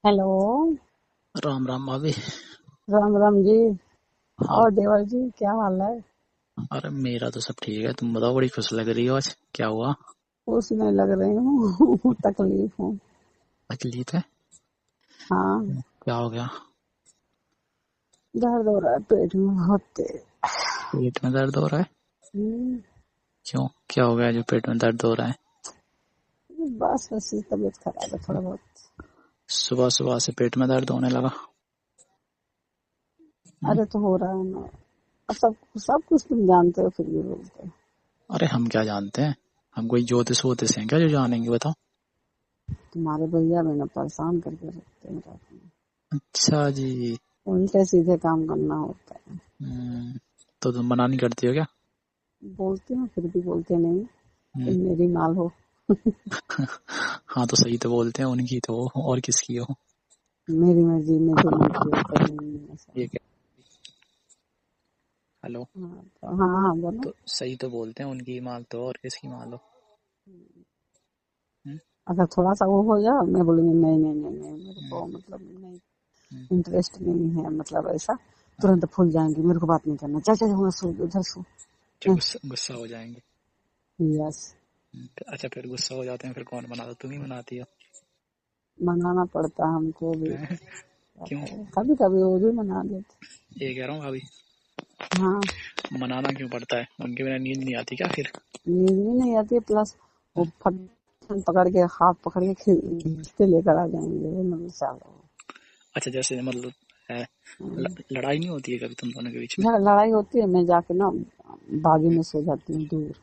Hello. Ram Ram भाभी। राम राम जी। हाँ। और देवर जी क्या हाल है? अरे मेरा तो सब ठीक है, तुम बताओ, बड़ी खुश लग रही हो आज, क्या हुआ? खुश नहीं लग रही हूँ तकलीफ हूँ। तकलीफ है? हाँ, क्या हो गया? दर्द हो रहा है पेट में बहुत तेज। पेट में दर्द हो रहा है? हम्म, क्यों, क्या हो गया जो पेट में दर्द हो रहा है? बस वैसे तबीयत खराब है थोड़ा बहुत। सुबह सुबह से पेट में दर्द होने लगा? हम्म? अरे तो हो रहा है ना। अब सब सब कुछ तुम जानते हो फिर भी बोलते हो। अरे हम क्या जानते हैं, हम कोई ज्योतिष वोतिष हैं क्या जो जानेंगे, बताओ। तुम्हारे भैया भी ना परेशान करके रखते हैं रात में। अच्छा जी। उल्टे सीधे काम करना होता है। तो तुम मना नहीं करती हो क्या? बोलते हैं फिर भी बोलते नहीं। हम्म। तुम मेरी माल हो। हाँ तो सही तो बोलते हैं, उनकी तो हो और किसकी हो। मेरी मर्जी में जो मन किया करूंगी ऐसा। ये क्या? हेलो। हाँ तो हाँ हाँ बोलो। तो सही तो बोलते हैं, उनकी माल तो और किसकी माल हो। हम्म? अगर थोड़ा सा वो हो जाए मैं बोलूंगी नहीं नहीं नहीं नहीं मेरे हम्म। को मतलब नहीं हम्म। इंटरेस्ट नहीं है मतलब ऐसा। हाँ। तुरंत फूल जाएंगी मेरे को बात नहीं करना चल चल वहाँ सो उधर सो। क्या गुस्सा गुस्सा हो जाएंगे? यस। अच्छा, फिर गुस्सा हो जाते हैं, फिर कौन मनाता? तुम ही मनाती हो। मनाना पड़ता है हमको भी। हैं? क्यों? कभी कभी वो भी मना लेते। ये कह रहा हूँ भाभी, हाँ। मनाना क्यों पड़ता है? उनके बिना नींद नहीं आती क्या फिर? नींद भी नहीं आती प्लस वो फट पकड़ के हाथ पकड़ के खींचते लेकर आ जाएंगे वो नभी साल। अच्छा, जैसे मतलब है, लड़ाई नहीं होती है कभी तुम दोनों के बीच में? जहाँ लड़ाई होती है मैं जाके ना बाजू में सो जाती हूँ दूर।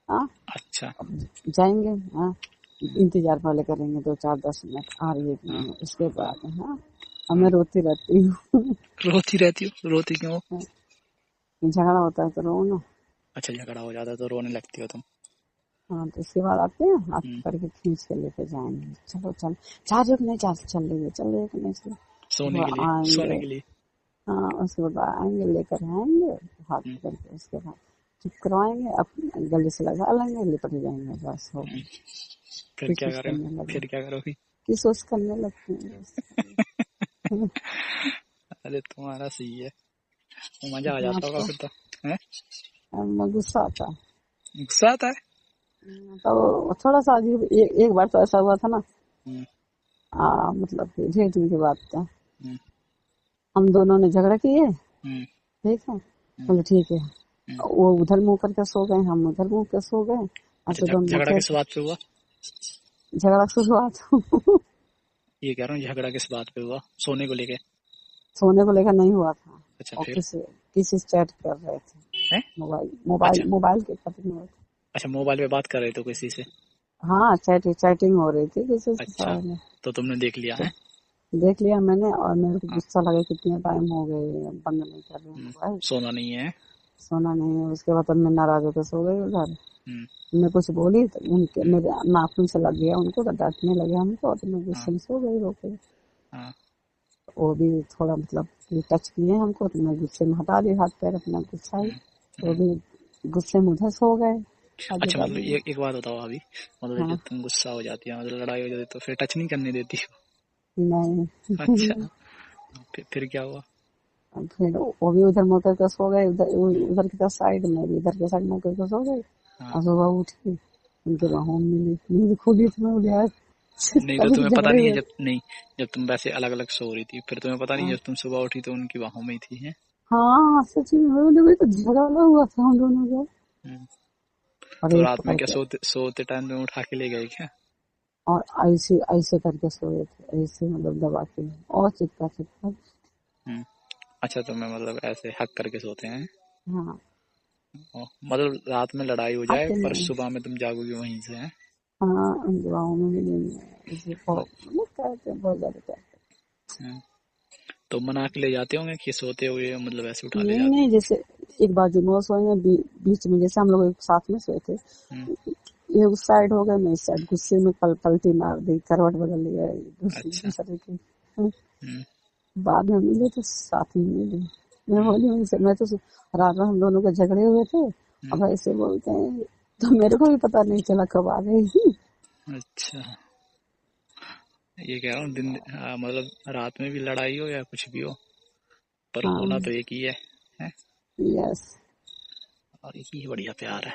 हाँ। अच्छा। अब जाएंगे। हाँ। इंतजार पहले करेंगे 2 4 10 मिनट आ रही है कि हाँ। नहीं उसके हाँ। बाद। हाँ। अब हाँ। मैं रोती रहती हूँ रोती रहती हो? रोती क्यों? झगड़ा होता है तो रो ना। अच्छा, झगड़ा हो जाता है तो रोने लगती हो तुम? हाँ तो उसके बाद आते हैं हाथ हम्म। पकड़ के खींच के लेके जाएंगे चलो चल चार रुक नहीं चार चल रही है चल रही है कि नहीं चल। सोने वो के लिए, आएंगे। सोने के लिए। हाँ उसके बाद आएंगे लेकर आएंगे हाथ हम्म। पकड़ के उसके बाद चुप करवाएंगे अब गले से लगा लेंगे लिपट जाएंगे बस हो हम्म। गया। फिर किस क्या कुछ करो? करने लगे। फिर क्या करोगी? किस कुछ करने लगते हैं बस। अरे तुम्हारा सही है, मजा आ हाँ जाता होगा तो फिर तो। हैं? अब गुस्सा आता है। गुस्सा आता है? तो थोड़ा सा अजीब एक बार तो ऐसा हुआ था ना। हम्म। मतलब कि ढेर दिन की बात है। हम्म। हम दोनों ने झगड़ा किए। हम्म। ठीक है हम्म। बोले ठीक है। हम्म। वो उधर मुंह करके सो गए हम उधर मुंह के सो गए। अब तो अच्छा, दोनों झगड़ा थे किस बात पे हुआ? झगड़ा शुरुआत ये कह रहा हूँ, झगड़ा किस बात पे हुआ, सोने को लेके? सोने को लेकर नहीं हुआ था। अच्छा, और फिर? किसी से चैट कर रहे थे। है? मोबाइल अच्छा। मोबाइल मोबाइल के खत्म हुए थे। अच्छा, मोबाइल पे बात कर रहे थे किसी से? हाँ चैटिंग हो रही थी किसी से अच्छा, सारे में। तो तुमने देख लिया तो है? देख लिया मैंने और मेरे को हाँ। गुस्सा लगा कितने टाइम हो गए बंद नहीं कर रहे मोबाइल। सोना नहीं है? सोना नहीं है उसके बाद मैं नाराज होकर सो गई उधर। हम्म। मैं कुछ बोली तो उनके हम्म। मेरे नाखून से लग गया उनको तो डांटने लगे हमको तो मैं हाँ। गुस्से में सो गई रो के। हाँ। वो भी थोड़ा मतलब कि टच किए हमको तो मैं गुस्से में हटा दी हाथ पैर अपना गुस्सा ही। हम्म। वो हम्म। भी गुस्से में उधर सो गए आजू अच्छा, मतलब बाजू में। एक बात बताओ अभी, मतलब जब हाँ। तुम गुस्सा हो जाती है, मतलब लड़ाई हो जाती है, तो फिर टच नहीं करने देती हो? नहीं अच्छा, फिर क्या हुआ? अब फिर वो भी उधर मुँह करके सो गए उधर उधर की तरफ साइड में भी इधर के साइड मुँह करके सो गए। हाँ। और सुबह उठी उनके हाँ। बाहों में मिली नींद खुली थी मैं बोली यार नहीं तो तभी तो तुम्हें पता झगड़े नहीं है, हुए। जब नहीं, जब तुम वैसे अलग अलग सो रही थी, फिर तुम्हें पता नहीं हाँ जब तुम सुबह उठी तो उनकी बाहों में ही थी? है? हाँ सच में मैं बोली भाई तो झगड़ा हुआ था हम दोनों का। और तो एक रात में पकड़ क्या के सोते सोते टाइम में उठा के ले गए क्या? और ऐसे ऐसे करके सोए थे ऐसे मतलब दबा के और चिपका चिपका। हम्म। अच्छा, तो मैं मतलब ऐसे हक करके सोते हैं? हाँ मतलब रात में लड़ाई हो जाए आते पर नहीं। सुबह में तुम जागोगे वहीं से? हैं? हाँ उनके बाहों में मिलेंगे ऐसे बहुत मतलब कहते हैं बहुत ज्यादा कहते हैं? तो मना के ले जाते होंगे कि सोते हुए, मतलब ऐसे उठा हैं। ले नहीं जाते? नहीं जैसे एक बाजू में वो सोए हैं बीच में जैसे हम लोग एक साथ में सोए थे। हम्म। ये उस साइड हो गए मैं इस साइड गुस्से में पलटी मार दी करवट बदल लिया अच्छा। दूसरे की। हाँ, हम्म। बाद में मिले तो साथ में मिले। मैं हम्म। बोली उनसे मैं तो रात में हम दोनों के झगड़े हुए थे। हम्म। अब ऐसे बोलते हैं तो मेरे को भी पता नहीं चला कब आ गई। अच्छा। ये कह रहा हूँ दिन मतलब रात में भी लड़ाई हो या कुछ भी हो, पर होना हाँ। तो एक ही है, हैं? यस। और एक ही बढ़िया प्यार है,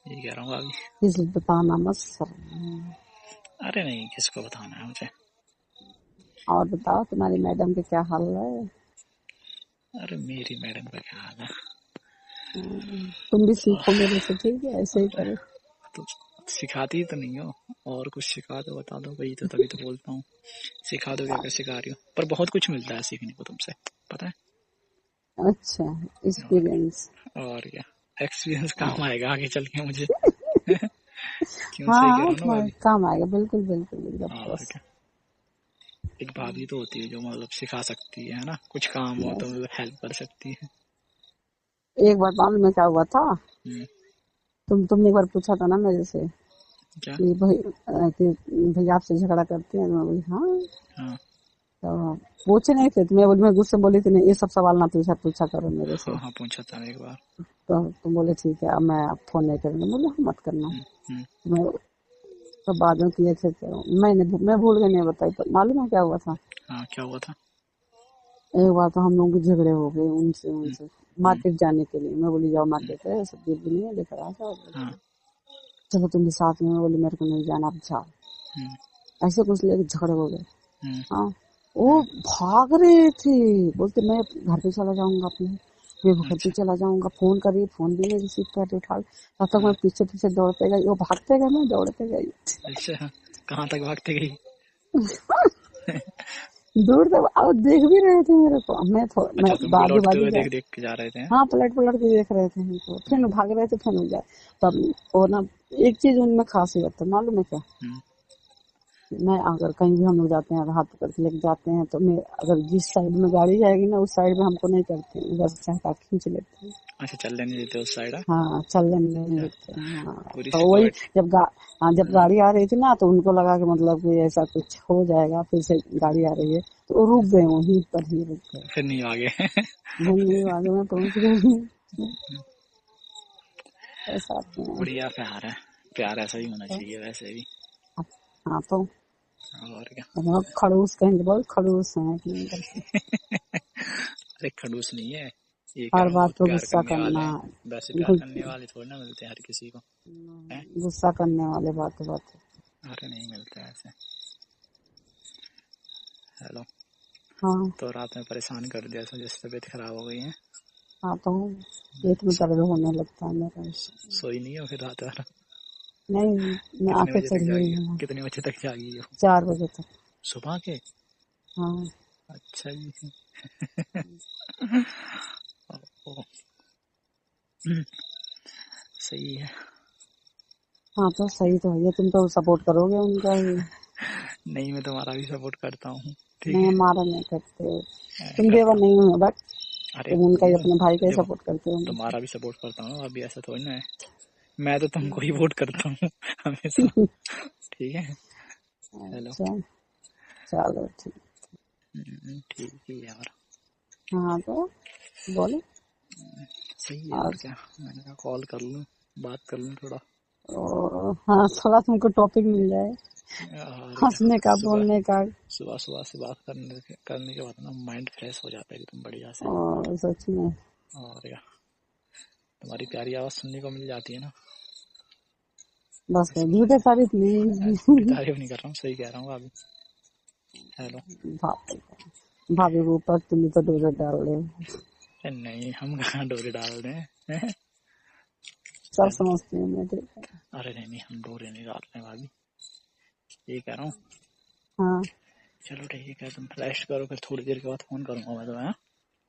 ये कह रहा हूँ अभी। किसी को बताना मत सर। अरे नहीं, किसको बताना है मुझे। और बताओ तुम्हारी मैडम के क्या हाल है? अरे मेरी मैडम का क्या हाल है। तुम भी सीखो मेरे से, ठीक है? ऐसे ही अरे करो। तो सिखाती तो नहीं हो, और कुछ सिखा दो, बता दो भाई, तो तभी तो बोलता हूँ। सिखा दो, क्या क्या सिखा रही हो, पर बहुत कुछ मिलता है सीखने को तुमसे, पता है। अच्छा, एक्सपीरियंस। और क्या, एक्सपीरियंस काम आएगा आगे चल के मुझे। क्यों, सही कह हाँ, रहा हूँ ना तुम्हारे भाभी। काम आएगा, बिल्कुल बिल्कुल ऑफ और कोर्स। क्या, एक भाभी तो होती है जो मतलब सिखा सकती है ना, कुछ काम हो तो यस। हेल्प कर सकती है। एक बार मालूम में क्या हुआ था? हम्म, तुमने एक बार पूछा था ना मेरे से क्या। कि भैया आपसे झगड़ा करते हैं? मैं बोली हाँ। हाँ तो पूछे नहीं थे, तो मैं गुस्से बोली थी नहीं, ये सब सवाल ना पूछा पूछा करो मेरे से। हाँ हाँ, पूछा था एक बार। तो तुम बोले ठीक है, अब मैं फोन नहीं करूंगी। बोले हाँ, मत करना। हम्म, हम्म, मैं तो बाद में किए थे, तो मैं भूल गई, नहीं बताई। तो मालूम है क्या हुआ था? हाँ, क्या हुआ था। एक बार तो हम लोग के झगड़े हो गए उनसे हम्म, उनसे हम्म, मार्केट जाने के लिए। मैं बोली जाओ हम्म, मार्केट है, सब्जी भी है, लेकर आ जाओ। हाँ, चलो तुम भी साथ में। मैं बोली मेरे को नहीं जाना, आप जाओ। हम्म, ऐसे कुछ लेके झगड़े हो गए। हम्म, हाँ। वो भाग रहे थे, बोलते मैं घर पे चला जाऊंगा अपने, मैं घर पे अच्छा, चला जाऊंगा। फोन करी, फोन भी नहीं रिसीव कर रही, उठा। तब तक मैं हाँ, पीछे पीछे दौड़ते गई, वो भागते गए, मैं दौड़ते गई। अच्छा, हाँ, कहाँ तक भागते गई। दूर तक और देख भी रहे थे मेरे को। मैं अच्छा, तुमको आगे लौटते भागी हुए जा। देख देख के जा रहे थे, हैं? हाँ, पलट पलट के देख रहे थे हमको, फिर हम्म, भाग रहे थे, फिर जाए। तब वो ना, एक चीज उनमें खासियत है, मालूम है क्या? हम्म, मैं अगर कहीं भी हम लोग जाते हैं, हाथ पकड़ के लेके जाते हैं, तो मैं अगर जिस साइड में गाड़ी जाएगी ना, उस साइड में हमको नहीं करते हैं, बस सहका खींच लेते हैं। अच्छा, चलने नहीं देते उस साइड। हाँ, चलने नहीं देते हैं। हाँ। पूरी तो वही, सिक्योरिटी। हाँ, जब गाड़ी आ रही थी ना, तो उनको लगा कि मतलब कि ऐसा कुछ हो जाएगा, फिर से गाड़ी आ रही है, तो वो रुक गए, वहीं पर ही रुक गए। फिर नहीं आगे। घूमने आगे में पहुंच गए। ऐसा नहीं बढ़िया प्यार है, प्यार ऐसा ही होना है। चाहिए वैसे भी। हाँ तो और क्या। बहुत खड़ूस कहेंगे, बहुत खड़ूस हैं एक नंबर से। अरे खड़ूस नहीं है, ये कह हर रहा हूँ बात बहुत पे प्यार गुस्सा करने वाले करना, हैं। वैसे प्यार करने वाले थोड़ी ना मिलते हैं हर किसी को, हैं? गुस्सा करने वाले बात बात। अरे नहीं मिलते ऐसे। हेलो। हाँ। तो रात में परेशान कर दिया था, जैसे तबीयत खराब हो गई है। हाँ तो पेट में सो, दर्द होने लगता है मेरा। सोई नहीं हो फिर रात भर। नहीं, मैं कितने आंखें बजे तक चढ़ी हुई जागी, हूँ। कितने बजे तक जागी हो। 4 बजे तक। सुबह के। हाँ। अच्छा जी। ओ, सही है। हाँ तो सही तो है, ये तुम तो सपोर्ट करोगे उनका ही। नहीं, मैं तुम्हारा भी सपोर्ट करता हूँ, ठीक नहीं, है। हमारा नहीं करते। तुम बेवा करता हूँ। नहीं हो बट अरे तुम उनका ही, हूँ, अपने भाई का ही देखो, सपोर्ट करते हो। तुम्हारा भी सपोर्ट करता हूँ, अभी ऐसा थोड़ी ना है। मैं तो तुमको ही वोट करता हूँ हमेशा, ठीक है। हेलो। अच्छा, चलो ठीक। ठीक ही है यार। हाँ तो बोलो। सही है, और और क्या, मैंने कहा कॉल कर लूँ, बात कर लूँ थोड़ा। हाँ, थोड़ा तुमको टॉपिक मिल जाए और क्या, हंसने का, सुबह बोलने का। सुबह सुबह से बात करने के बाद ना माइंड फ्रेश हो जाता है एकदम बढ़िया से। और सच में और क्या, तुम्हारी प्यारी आवाज सुनने को मिल जाती है ना। बस इसलिए झूठे तारीफ थोड़ी नहीं। तारीफ नहीं कर रहा हूँ, सही कह रहा हूँ अभी। हेलो। भाभी भाभी के ऊपर तुम तो डोरे डाल रहे हो। नहीं, हम कहाँ डोरे डाल रहे हैं। सब हेलो। समझती हूँ मैं, ठीक है। अरे नहीं नहीं, हम डोरे नहीं डाल रहे हैं भाभी, ये कह रहा हूँ। हाँ। चलो ठीक है, तुम रेस्ट करो, फिर थोड़ी देर के बाद फोन करूंगा मैं तुम्हें, हाँ?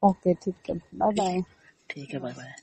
ओके, ठीक है, बाय ठीक है। बाय। ठीक है, बाय बाय।